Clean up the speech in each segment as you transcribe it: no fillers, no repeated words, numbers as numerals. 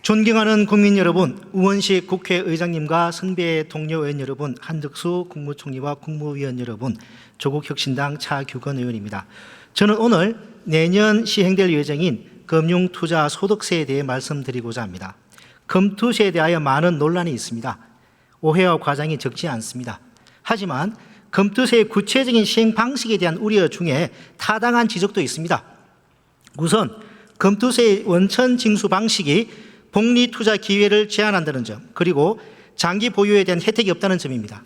존경하는 국민 여러분, 우원식 국회의장님과 선배 동료 의원 여러분, 한덕수 국무총리와 국무위원 여러분, 조국혁신당 차규건 의원입니다. 저는 오늘 내년 시행될 예정인 금융투자소득세에 대해 말씀드리고자 합니다. 금투세에 대하여 많은 논란이 있습니다. 오해와 과장이 적지 않습니다. 하지만 금투세의 구체적인 시행 방식에 대한 우려 중에 타당한 지적도 있습니다. 우선 금투세의 원천 징수 방식이 복리 투자 기회를 제한한다는 점, 그리고 장기 보유에 대한 혜택이 없다는 점입니다.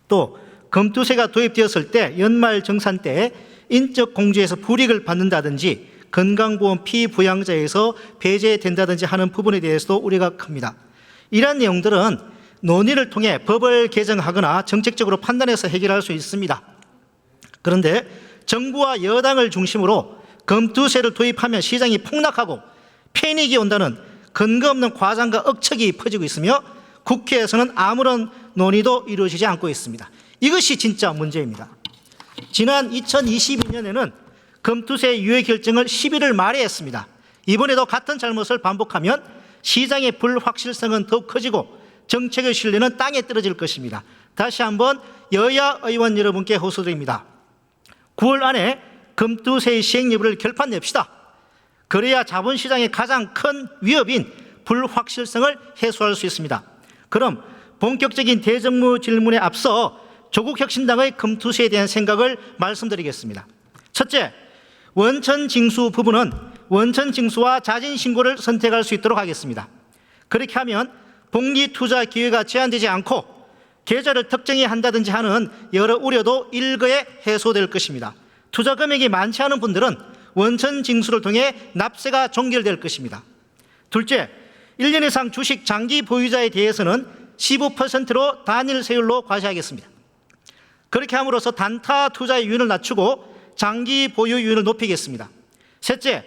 또 금투세가 도입되었을 때 연말 정산 때 인적 공제에서 불이익을 받는다든지 건강보험 피부양자에서 배제된다든지 하는 부분에 대해서도 우려가 큽니다. 이러한 내용들은 논의를 통해 법을 개정하거나 정책적으로 판단해서 해결할 수 있습니다. 그런데 정부와 여당을 중심으로 금투세를 도입하면 시장이 폭락하고 패닉이 온다는 근거 없는 과장과 억측이 퍼지고 있으며 국회에서는 아무런 논의도 이루어지지 않고 있습니다. 이것이 진짜 문제입니다. 지난 2022년에는 금투세 유예 결정을 11월 말에 했습니다. 이번에도 같은 잘못을 반복하면 시장의 불확실성은 더욱 커지고 정책의 신뢰는 땅에 떨어질 것입니다. 다시 한번 여야 의원 여러분께 호소드립니다. 9월 안에 금투세의 시행 여부를 결판 냅시다. 그래야 자본시장의 가장 큰 위협인 불확실성을 해소할 수 있습니다. 그럼 본격적인 대정부 질문에 앞서 조국혁신당의 금투세에 대한 생각을 말씀드리겠습니다. 첫째, 원천징수 부분은 원천징수와 자진신고를 선택할 수 있도록 하겠습니다. 그렇게 하면 복리투자 기회가 제한되지 않고 계좌를 특정해야 한다든지 하는 여러 우려도 일거에 해소될 것입니다. 투자 금액이 많지 않은 분들은 원천 징수를 통해 납세가 종결될 것입니다. 둘째, 1년 이상 주식 장기 보유자에 대해서는 15%로 단일 세율로 과세하겠습니다. 그렇게 함으로써 단타 투자의 유인을 낮추고 장기 보유 유인을 높이겠습니다. 셋째,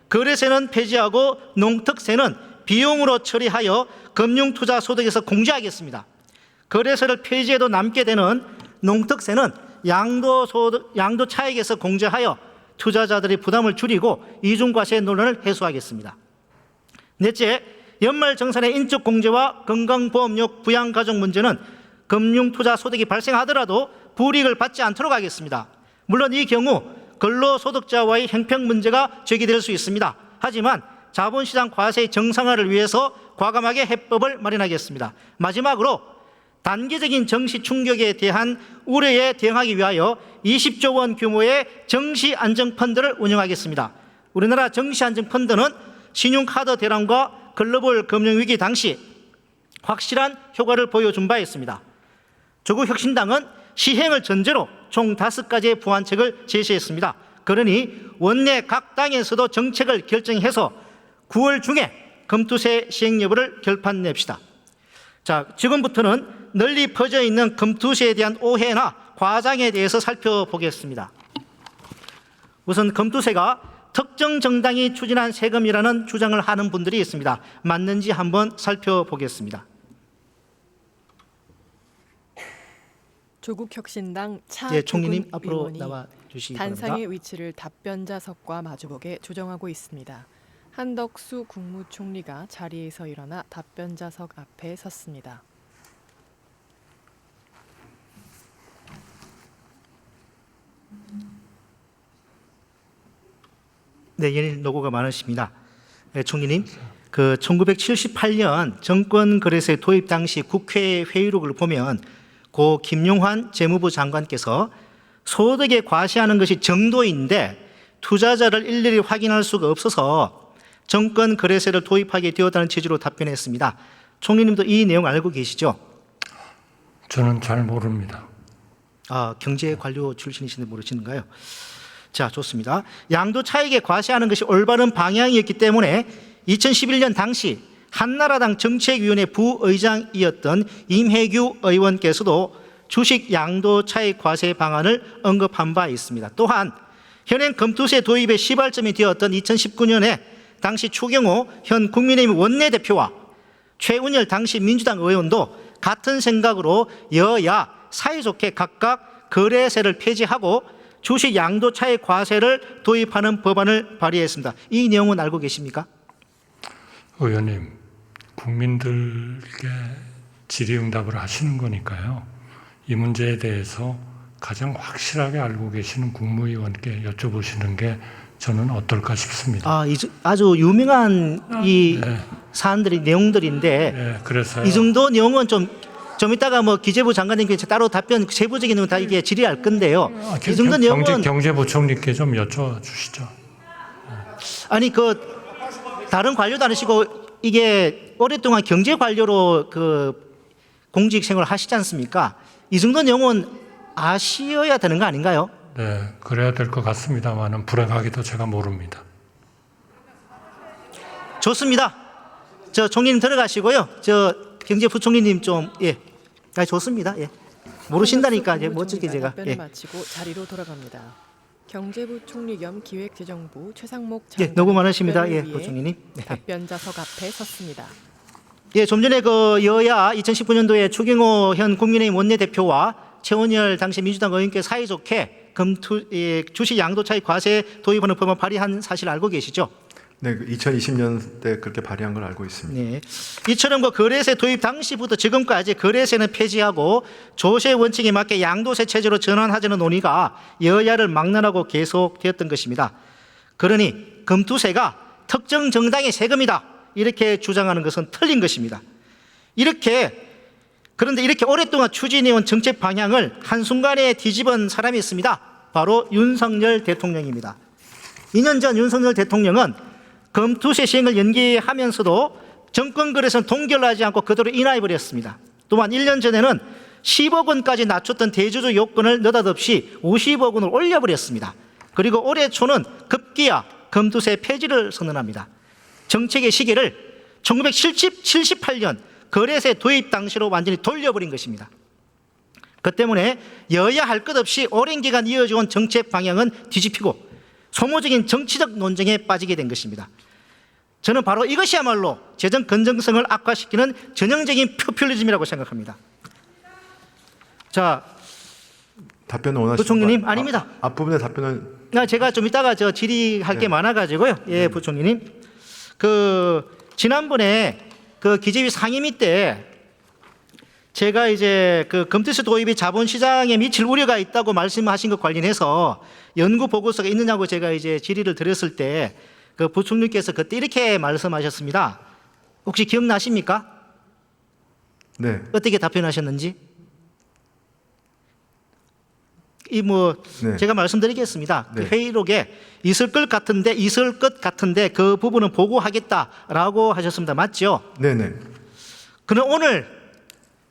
거래세는 폐지하고 농특세는 비용으로 처리하여 금융투자소득에서 공제하겠습니다. 거래세를 폐지해도 남게 되는 농특세는 양도 차익에서 공제하여 투자자들의 부담을 줄이고 이중과세 논란을 해소하겠습니다. 넷째, 연말 정산의 인적 공제와 건강보험료 부양가족 문제는 금융투자소득이 발생하더라도 불이익을 받지 않도록 하겠습니다. 물론 이 경우 근로소득자와의 형평 문제가 제기될 수 있습니다. 하지만 자본시장 과세의 정상화를 위해서 과감하게 해법을 마련하겠습니다. 마지막으로 단기적인 정시 충격에 대한 우려에 대응하기 위하여 20조 원 규모의 정시안정펀드를 운영하겠습니다. 우리나라 정시안정펀드는 신용카드 대란과 글로벌 금융위기 당시 확실한 효과를 보여준 바 있습니다. 조국혁신당은 시행을 전제로 총 5가지의 보완책을 제시했습니다. 그러니 원내 각 당에서도 정책을 결정해서 9월 중에 금투세 시행 여부를 결판 냅시다. 자, 지금부터는 널리 퍼져 있는 금투세에 대한 오해나 과장에 대해서 살펴보겠습니다. 우선 금투세가 특정 정당이 추진한 세금이라는 주장을 하는 분들이 있습니다. 맞는지 한번 살펴보겠습니다. 조국혁신당 총리님 차규근 앞으로 의원이 나와 주시기 단상의 바랍니다. 위치를 답변자석과 마주보게 조정하고 있습니다. 한덕수 국무총리가 자리에서 일어나 답변자석 앞에 섰습니다. 네, 연일 노고가 많으십니다. 네, 총리님, 1978년 정권거래세 도입 당시 국회 회의록을 보면 고 김용환 재무부 장관께서 소득에 과세하는 것이 정도인데 투자자를 일일이 확인할 수가 없어서 정권거래세를 도입하게 되었다는 취지로 답변했습니다. 총리님도 이 내용 알고 계시죠? 저는 잘 모릅니다. 경제관료 출신이신데 모르시는가요? 자, 좋습니다. 양도 차익에 과세하는 것이 올바른 방향이었기 때문에 2011년 당시 한나라당 정책위원회 부의장이었던 임혜규 의원께서도 주식 양도 차익 과세 방안을 언급한 바 있습니다. 또한 현행 금투세 도입의 시발점이 되었던 2019년에 당시 추경호 현 국민의힘 원내대표와 최운열 당시 민주당 의원도 같은 생각으로 여야 사이좋게 각각 거래세를 폐지하고 주식 양도 차익 과세를 도입하는 법안을 발의했습니다. 이 내용은 알고 계십니까? 의원님, 국민들께 질의응답을 하시는 거니까요. 이 문제에 대해서 가장 확실하게 알고 계시는 국무위원께 여쭤보시는 게 저는 어떨까 싶습니다. 아주 유명한 이 네. 사안들이 내용들인데 네, 그래서요. 이 정도 내용은 좀 이따가 뭐 기재부 장관님께 따로 답변 세부적인 내용 다 이게 질의할 건데요. 이 정도 내용은 경제부총리께 좀 여쭤주시죠. 아니 다른 관료도 아니시고 이게 오랫동안 경제 관료로 공직 생활을 하시지 않습니까? 이 정도 내용은 아셔야 되는 거 아닌가요? 네, 그래야 될 것 같습니다만은 불행하게도 제가 모릅니다. 좋습니다. 저 총리님 들어가시고요. 저 경제부총리님 좋습니다. 예. 모르신다니까 이제 뭐 어떻게 제가 답변을 마치고 자리로 돌아갑니다. 경제부총리 겸 기획재정부 최상목 예, 장관 너무 많으십니다. 예, 답변을 위해 부총리님. 네. 답변자석 앞에 섰습니다. 예, 좀 전에 여야 2019년도에 추경호 현 국민의힘 원내대표와 최원열 당시 민주당 의원께 사이좋게 주식 양도 차익 과세 도입하는 법안 발의한 사실 알고 계시죠? 네, 2020년 때 그렇게 발의한 걸 알고 있습니다. 네. 이처럼 거래세 도입 당시부터 지금까지 거래세는 폐지하고 조세 원칙에 맞게 양도세 체제로 전환하자는 논의가 여야를 막론하고 계속되었던 것입니다. 그러니 금투세가 특정 정당의 세금이다 이렇게 주장하는 것은 틀린 것입니다. 그런데 이렇게 오랫동안 추진해온 정책 방향을 한순간에 뒤집은 사람이 있습니다. 바로 윤석열 대통령입니다. 2년 전 윤석열 대통령은 금투세 시행을 연기하면서도 정권 거래선 동결하지 않고 그대로 인하해버렸습니다. 또한 1년 전에는 10억 원까지 낮췄던 대주주 요건을 느닷없이 50억 원을 올려버렸습니다. 그리고 올해 초는 급기야 금투세 폐지를 선언합니다. 정책의 시계를 1978년 거래세 도입 당시로 완전히 돌려버린 것입니다. 그 때문에 여야 할 것 없이 오랜 기간 이어져온 정책 방향은 뒤집히고 소모적인 정치적 논쟁에 빠지게 된 것입니다. 저는 바로 이것이야말로 재정 건전성을 악화시키는 전형적인 포퓰리즘이라고 생각합니다. 자, 답변 원하시는 부총리님 아닙니다. 앞부분의 답변은 제가 좀 이따가 질의할 게 많아가지고요. 예, 부총리님. 지난번에 기재위 상임위 때 제가 이제 금투세 도입이 자본시장에 미칠 우려가 있다고 말씀하신 것 관련해서 연구 보고서가 있느냐고 제가 이제 질의를 드렸을 때 부총리께서 그때 이렇게 말씀하셨습니다. 혹시 기억나십니까? 네. 어떻게 답변하셨는지? 네. 제가 말씀드리겠습니다. 네. 회의록에 있을 것 같은데 그 부분은 보고하겠다라고 하셨습니다. 맞죠? 네네. 그럼 오늘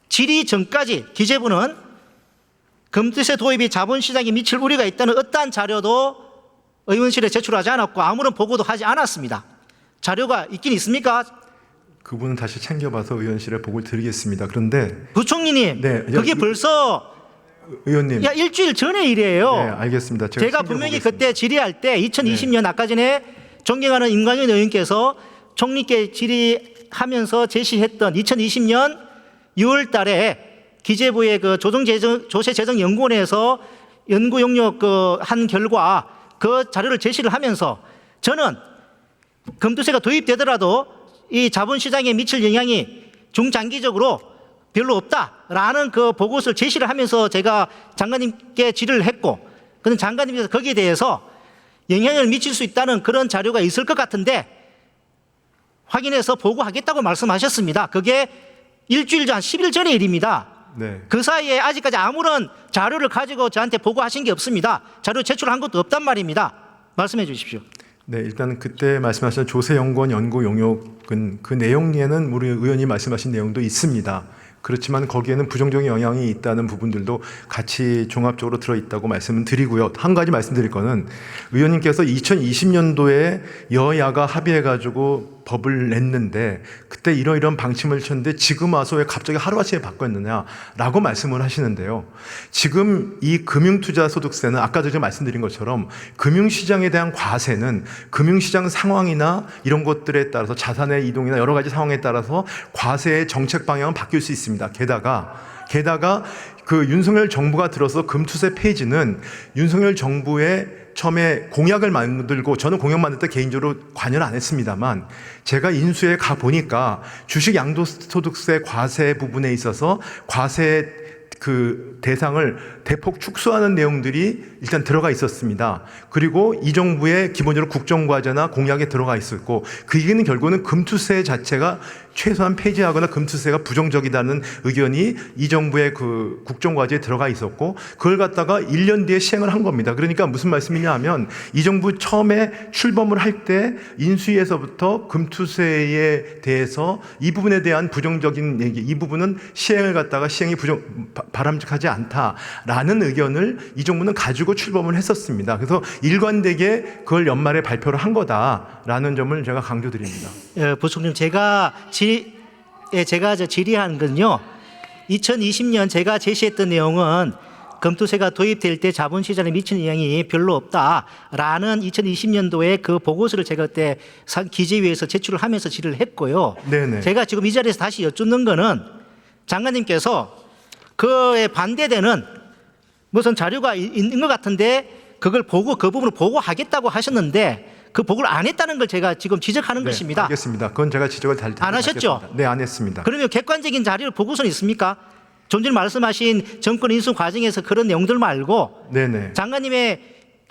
질의 전까지 기재부는 금투세 도입이 자본시장에 미칠 우려가 있다는 어떠한 자료도 의원실에 제출하지 않았고 아무런 보고도 하지 않았습니다. 자료가 있긴 있습니까? 그 부분은 다시 챙겨봐서 의원실에 보고를 드리겠습니다. 그런데 부총리님, 네, 그게 벌써 의원님. 일주일 전의 일이에요. 네, 알겠습니다. 제가 분명히 그때 질의할 때 2020년 아까 전에 존경하는 임관영 의원께서 총리께 질의하면서 제시했던 2020년 6월 달에 기재부의 조세재정연구원에서 연구 용역 한 결과 그 자료를 제시를 하면서 저는 금투세가 도입되더라도 이 자본시장에 미칠 영향이 중장기적으로 별로 없다라는 그 보고서를 제시를 하면서 제가 장관님께 질의를 했고, 그런데 장관님께서 거기에 대해서 영향을 미칠 수 있다는 그런 자료가 있을 것 같은데 확인해서 보고하겠다고 말씀하셨습니다. 그게 일주일 전, 10일 전의 일입니다. 네. 그 사이에 아직까지 아무런 자료를 가지고 저한테 보고하신 게 없습니다. 자료 제출한 것도 없단 말입니다. 말씀해 주십시오. 네, 일단 그때 말씀하신 조세연구원 연구 용역은 그 내용에는 우리 의원이 말씀하신 내용도 있습니다. 그렇지만 거기에는 부정적인 영향이 있다는 부분들도 같이 종합적으로 들어있다고 말씀을 드리고요. 한 가지 말씀드릴 거는 의원님께서 2020년도에 여야가 합의해가지고 법을 냈는데 그때 이러이러한 방침을 쳤는데 지금 와서 왜 갑자기 하루아침에 바꿨느냐라고 말씀을 하시는데요. 지금 이 금융투자소득세는 아까 전에 말씀드린 것처럼 금융시장에 대한 과세는 금융시장 상황이나 이런 것들에 따라서 자산의 이동이나 여러 가지 상황에 따라서 과세의 정책 방향은 바뀔 수 있습니다. 게다가 그 윤석열 정부가 들어서 금투세 폐지는 윤석열 정부의 처음에 공약을 만들고 저는 공약 만들 때 개인적으로 관여를 안 했습니다만 제가 인수에 가 보니까 주식 양도소득세 과세 부분에 있어서 과세 그 대상을 대폭 축소하는 내용들이 일단 들어가 있었습니다. 그리고 이 정부의 기본적으로 국정과제나 공약에 들어가 있었고 그 얘기는 결국은 금투세 자체가 최소한 폐지하거나 금투세가 부정적이다는 의견이 이 정부의 그 국정과제에 들어가 있었고 그걸 갖다가 1년 뒤에 시행을 한 겁니다. 그러니까 무슨 말씀이냐 하면 이 정부 처음에 출범을 할 때 인수위에서부터 금투세에 대해서 이 부분에 대한 부정적인 얘기, 이 부분은 시행을 갖다가 시행이 바람직하지 않다라는 의견을 이 정부는 가지고 출범을 했었습니다. 그래서 일관되게 그걸 연말에 발표를 한 거다라는 점을 제가 강조드립니다. 부총님 제가 질의한 건요. 2020년 제가 제시했던 내용은 금투세가 도입될 때 자본시장에 미치는 영향이 별로 없다라는 2020년도에 그 보고서를 제가 그때 기재위에서 제출을 하면서 질의를 했고요. 네네. 제가 지금 이 자리에서 다시 여쭙는 거는 장관님께서 그에 반대되는 무슨 자료가 있는 것 같은데 그걸 보고 그 부분을 보고하겠다고 하셨는데 그 보고를 안 했다는 걸 제가 지금 지적하는 것입니다. 알겠습니다. 그건 제가 지적을 안 하셨죠? 하겠습니다. 네, 안 했습니다. 그러면 객관적인 자료를 보고서는 있습니까? 좀 전에 말씀하신 정권 인수 과정에서 그런 내용들 말고 네네. 장관님의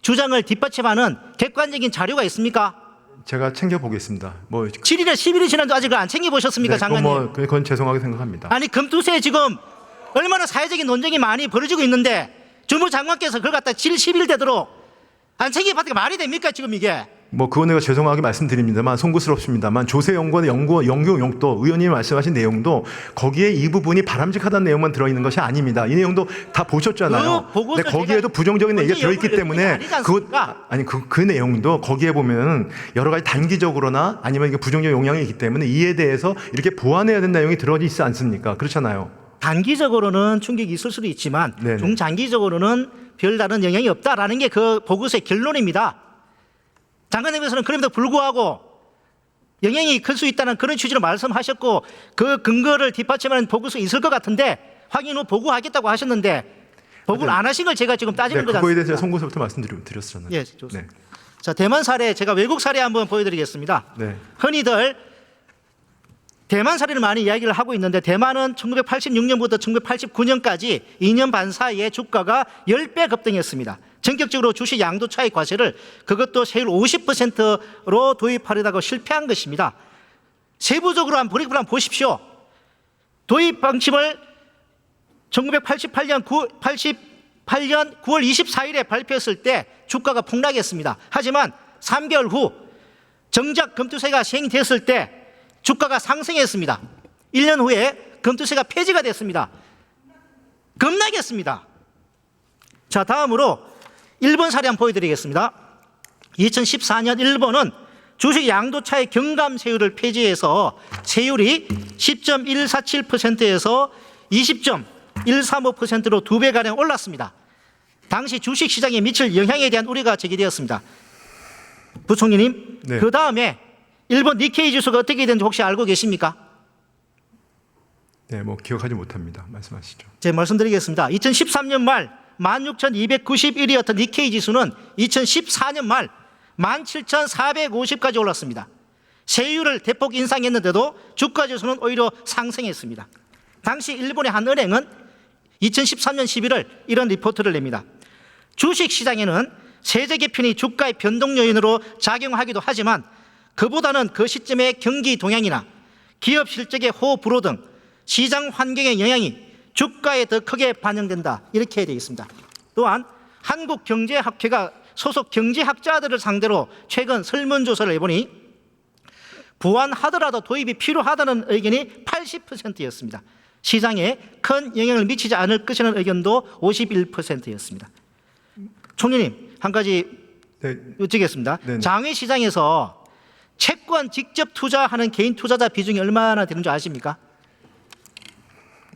주장을 뒷받침하는 객관적인 자료가 있습니까? 제가 챙겨보겠습니다. 뭐 7일에 11일 지난도 아직 안 챙겨보셨습니까, 네, 장관님? 그건 죄송하게 생각합니다. 아니 금투세 지금 얼마나 사회적인 논쟁이 많이 벌어지고 있는데 주무장관께서 그걸 갖다 7일 10일 되도록 안 챙겨봤다가 말이 됩니까 지금 이게? 뭐 그건 내가 죄송하게 말씀드립니다만 송구스럽습니다만 조세연구원 연구용도 의원님이 말씀하신 내용도 거기에 이 부분이 바람직하다는 내용만 들어있는 것이 아닙니다. 이 내용도 다 보셨잖아요. 그 보고서 근데 거기에도 부정적인 얘기가 들어있기 때문에 그 내용도 거기에 보면 여러 가지 단기적으로나 아니면 이게 부정적 영향이 있기 때문에 이에 대해서 이렇게 보완해야 된다는 내용이 들어있지 않습니까? 그렇잖아요. 단기적으로는 충격이 있을 수도 있지만 네네. 중장기적으로는 별다른 영향이 없다라는 게 그 보고서의 결론입니다. 장관님께서는 그럼에도 불구하고 영향이 클 수 있다는 그런 취지로 말씀하셨고 그 근거를 뒷받침하는 보고서가 있을 것 같은데 확인 후 보고하겠다고 하셨는데 보고를 안 하신 걸 제가 지금 따지는 거지 그거에 않습니까? 대해서 송구서부터 말씀드렸잖아요. 예, 좋습니다. 네. 자, 대만 사례 제가 외국 사례 한번 보여드리겠습니다. 네. 흔히들 대만 사례를 많이 이야기를 하고 있는데 대만은 1986년부터 1989년까지 2년 반 사이에 주가가 10배 급등했습니다. 전격적으로 주식 양도 차익 과세를 그것도 세율 50%로 도입하려다가 실패한 것입니다. 세부적으로 한번 브레이크를 한번 보십시오. 도입 방침을 1988년 9월 24일에 발표했을 때 주가가 폭락했습니다. 하지만 3개월 후 정작 금투세가 시행됐을 때 주가가 상승했습니다. 1년 후에 금투세가 폐지가 됐습니다. 급락했습니다. 자, 다음으로 일본 사례 한번 보여드리겠습니다. 2014년 일본은 주식 양도차익 경감세율을 폐지해서 세율이 10.147%에서 20.135%로 2배가량 올랐습니다. 당시 주식시장에 미칠 영향에 대한 우려가 제기되었습니다. 부총리님, 네. 그 다음에 일본 니케이 지수가 어떻게 되는지 혹시 알고 계십니까? 네, 뭐 기억하지 못합니다. 말씀하시죠. 제가 말씀드리겠습니다. 2013년 말 16,291이었던 니케이 지수는 2014년 말 17,450까지 올랐습니다. 세율을 대폭 인상했는데도 주가 지수는 오히려 상승했습니다. 당시 일본의 한 은행은 2013년 11월 이런 리포트를 냅니다. 주식시장에는 세제 개편이 주가의 변동 요인으로 작용하기도 하지만 그보다는 그 시점의 경기 동향이나 기업 실적의 호불호 등 시장 환경의 영향이 주가에 더 크게 반영된다. 이렇게 해야 되겠습니다. 또한 한국경제학회가 소속 경제학자들을 상대로 최근 설문조사를 해보니 보완하더라도 도입이 필요하다는 의견이 80%였습니다. 시장에 큰 영향을 미치지 않을 것이라는 의견도 51%였습니다. 총리님, 한 가지 네. 여쭙겠습니다. 네네. 장외시장에서 채권 직접 투자하는 개인 투자자 비중이 얼마나 되는 줄 아십니까?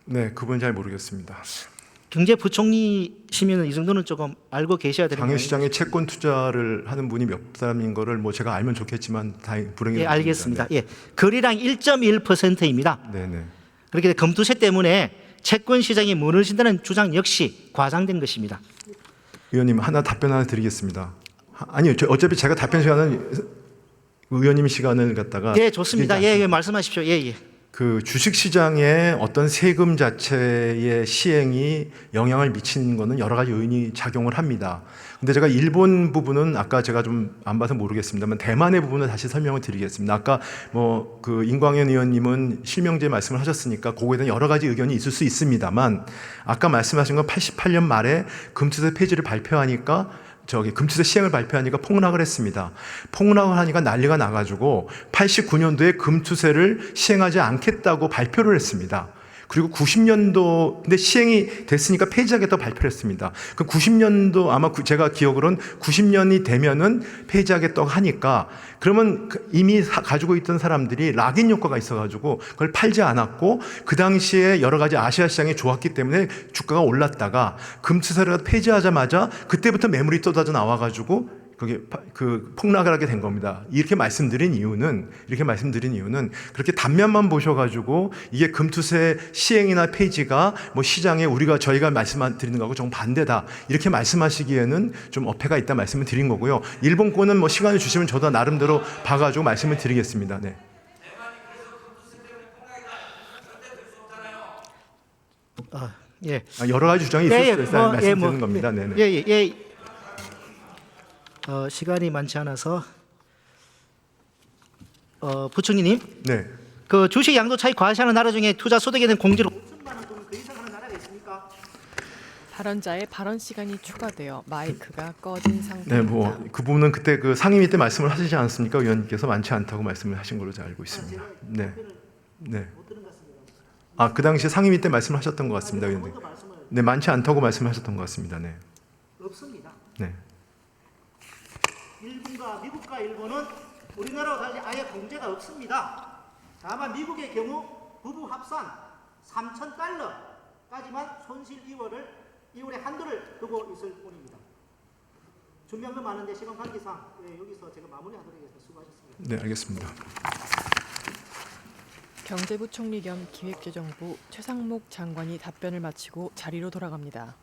네, 그분 잘 모르겠습니다. 경제부총리시면 이 정도는 조금 알고 계셔야 되는 거예요. 장외시장에 채권 투자를 하는 분이 몇 사람인 거를 뭐 제가 알면 좋겠지만 다행 불행히 예, 알겠습니다. 예, 거래량 1.1%입니다. 네, 네. 그렇게 금투세 때문에 채권 시장이 무너진다는 주장 역시 과장된 것입니다. 의원님 하나 답변 하나 드리겠습니다. 아니요, 어차피 제가 답변 시간은 의원님 시간을 갖다가 예, 좋습니다. 드리지 예, 예, 않습니다. 말씀하십시오. 예, 예. 그 주식시장의 어떤 세금 자체의 시행이 영향을 미치는 것은 여러 가지 요인이 작용을 합니다. 근데 제가 일본 부분은 아까 제가 좀 안 봐서 모르겠습니다만 대만의 부분을 다시 설명을 드리겠습니다. 아까 뭐 그 임광현 의원님은 실명제 말씀을 하셨으니까 그거에 대한 여러 가지 의견이 있을 수 있습니다만 아까 말씀하신 건 88년 말에 금투세 폐지를 발표하니까 금투세 시행을 발표하니까 폭락을 했습니다. 폭락을 하니까 난리가 나가지고 89년도에 금투세를 시행하지 않겠다고 발표를 했습니다. 그리고 90년도 근데 시행이 됐으니까 폐지하겠다고 발표를 했습니다. 그 90년도 아마 제가 기억으로는 90년이 되면은 폐지하겠다고 하니까 그러면 이미 가지고 있던 사람들이 락인 효과가 있어가지고 그걸 팔지 않았고 그 당시에 여러 가지 아시아 시장이 좋았기 때문에 주가가 올랐다가 금투세를 폐지하자마자 그때부터 매물이 쏟아져 나와가지고 그게 그 폭락을 하게 된 겁니다. 이렇게 말씀드린 이유는 그렇게 단면만 보셔가지고 이게 금투세 시행이나 폐지가 뭐 시장에 저희가 말씀드리는 거하고 좀 반대다 이렇게 말씀하시기에는 좀 어폐가 있다 말씀을 드린 거고요. 일본 거는 뭐 시간을 주시면 저도 나름대로 봐가지고 말씀을 드리겠습니다. 네. 예. 여러 가지 주장이 있을 수 있어요. 말씀드리는 겁니다. 네. 예, 예, 예. 시간이 많지 않아서 부총리님, 네. 그 주식 양도 차익 과시하는 나라 중에 투자 소득에 대한 공제를 5천만 원 또는 그 이상 하는 나라가 있습니까? 발언자의 발언 시간이 추가되어 마이크가 꺼진 네, 상태입니다. 뭐 그 부분은 그때 그 상임위 때 말씀을 하시지 않았습니까? 의원님께서 많지 않다고 말씀을 하신 걸로 제가 알고 있습니다. 네, 네. 그 당시에 상임위 때 말씀을 하셨던 것 같습니다, 의원님. 네, 많지 않다고 말씀하셨던 것 같습니다. 네, 없습니다. 네. 일본과 미국과 일본은 우리나라와 달리 아예 공제가 없습니다. 다만 미국의 경우 부부 합산 3,000달러까지만 손실 이월의 한도를 두고 있을 뿐입니다. 준비한 거 많은데 시간 관계상 여기서 제가 마무리하도록 하겠습니다. 수고하셨습니다. 네, 알겠습니다. 경제부총리 겸 기획재정부 최상목 장관이 답변을 마치고 자리로 돌아갑니다.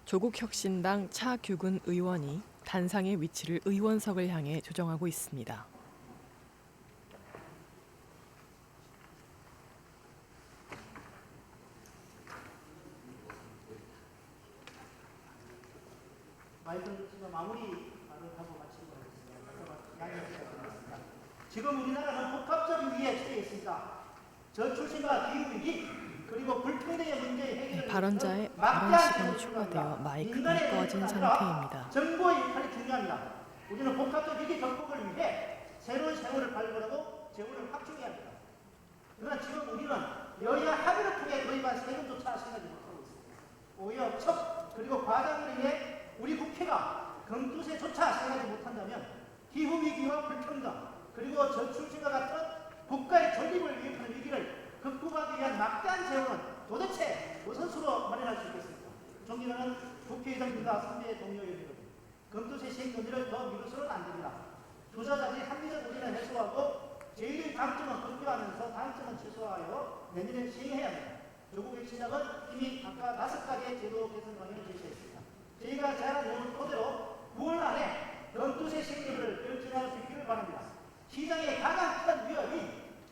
조국혁신당 차규근 의원이 단상의 위치를 의원석을 향해 조정하고 있습니다. 지금 우리나라는 복합적 위기에 처해 있습니다. 저출생과 기후위기 그리고 불평등의 문제 해결을 발언자의 발언 시간이 추가되어 마이크가 꺼진 상태입니다. 정부의 역할이 중요합니다. 우리는 복합적 위기 극복을 위해 새로운 세월을 발굴하고 재원을 확충해야 합니다. 그러나 지금 우리는 여야 합의를 통해 도입한 세금조차 생각지 못하고 있습니다. 오히려 척 그리고 과장으로 인해 우리 국회가 금투세조차 생각지 못한다면 기후위기와 불평등 그리고 저출생과 같은 국가의 전립을 위협하는 위기를 극복하기 위한 막대한 재원은 도대체 무슨 수로 마련할 수 있겠습니까? 존경하는 국회의장님과 선배 동료 의원 여러분, 금투세 시행 논의를 더 미루서는 안 됩니다. 투자자들이 합리적 우려는 해소하고 제일의 강점은 극대화하면서 단점은 최소화하여 내년에 시행해야 합니다. 조국혁신당은 이미 아까 5가지의 제도 개선 방향을 제시했습니다. 저희가 제안한 내용을 토대로 9월 안에 금투세 시행률을 결정할 수 있기를 바랍니다. 시장의 가장 큰 위협이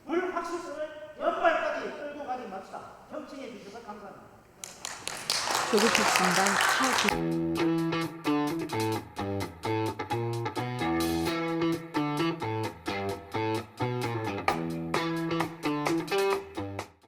불확실성을 연말까지 끌고 가지 맙시다. 협치해 주셔서 감사합니다. 조국혁신당 차규